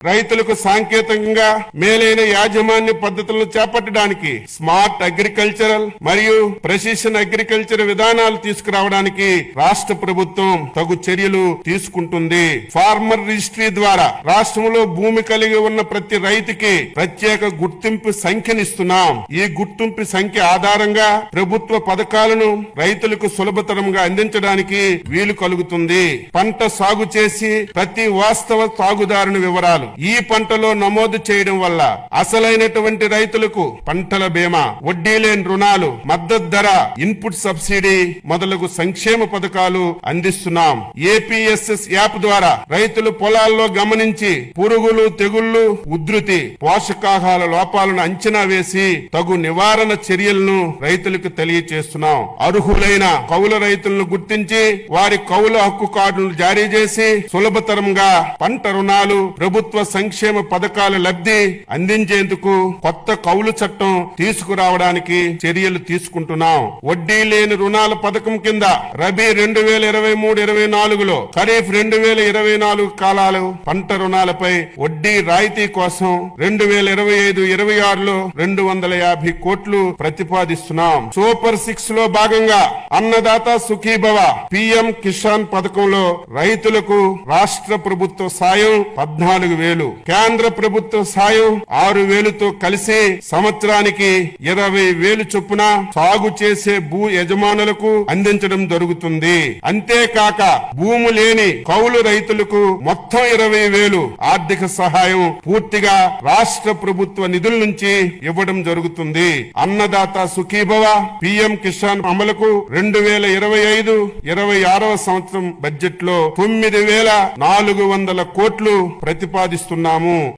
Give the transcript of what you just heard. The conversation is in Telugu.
రైతులకు సాంకేతికంగా మేలైన యాజమాన్య పద్ధతులను చేపట్టడానికి స్మార్ట్ అగ్రికల్చరల్ మరియు ప్రెసిషన్ అగ్రికల్చర్ విధానాలు తీసుకురావడానికి రాష్ట్ర ప్రభుత్వం తగు చర్యలు తీసుకుంటుంది. ఫార్మర్ రిజిస్ట్రీ ద్వారా రాష్ట్రంలో భూమి కలిగి ఉన్న ప్రతి రైతుకి ప్రత్యేక గుర్తింపు సంఖ్యనిస్తున్నాం. ఈ గుర్తింపు సంఖ్య ఆధారంగా ప్రభుత్వ పథకాలను రైతులకు సులభతరంగా అందించడానికి వీలు కలుగుతుంది. పంట సాగు చేసి ప్రతి వాస్తవ సాగుదారుని వివరాలు ఈ పంటలో నమోదు చేయడం వల్ల అసలైనటువంటి రైతులకు పంటల బీమా, వడ్డీ లేని రుణాలు, మద్దతు ధర, ఇన్పుట్ సబ్సిడీ మొదలగు సంక్షేమ పథకాలు అందిస్తున్నాం. ఏపీఎస్ఎస్ యాప్ ద్వారా రైతులు పొలాల్లో గమనించి పురుగులు, తెగుళ్లు ఉధృతి, పోషకాహార లోపాలను అంచనా వేసి తగు నివారణ చర్యలను రైతులకు తెలియజేస్తున్నాం. అర్హులైన కౌలు రైతులను గుర్తించి వారి కౌలు హక్కు కార్డులు జారీ చేసి సులభతరంగా పంట రుణాలు, ప్రభుత్వ సంక్షేమ పథకాల లబ్ధి అందించేందుకు కొత్త కౌలు చట్టం తీసుకురావడానికి చర్యలు తీసుకుంటున్నాం. వడ్డీ లేని రుణాల పథకం కింద రబీ 2023-24లో, ఖరీఫ్ 2024 కాలాలు పంట రుణాలపై వడ్డీ రాయితీ కోసం 2025-26లో 250 కోట్లు ప్రతిపాదిస్తున్నాం. సూపర్ 6 లో భాగంగా అన్నదాత సుఖీభవ పిఎం కిసాన్ పథకంలో రైతులకు రాష్ట్ర ప్రభుత్వ సాయం 14,000, కేంద్ర ప్రభుత్వ సాయం 6,000తో కలిసి సంవత్సరానికి 20,000 చొప్పున సాగు చేసే భూ యజమానులకు అందించడం జరుగుతుంది. అంతేకాక భూమి లేని కౌలు రైతులకు మొత్తం 20,000 ఆర్థిక సహాయం పూర్తిగా రాష్ట్ర ప్రభుత్వ నిధుల నుంచి ఇవ్వడం జరుగుతుంది. అన్నదాత సుఖీభవ పిఎం కిసాన్ అమలుకు 2025-26వ సంవత్సరం బడ్జెట్ లో 9,400 కోట్లు ప్రతిపాదిస్తున్నాము.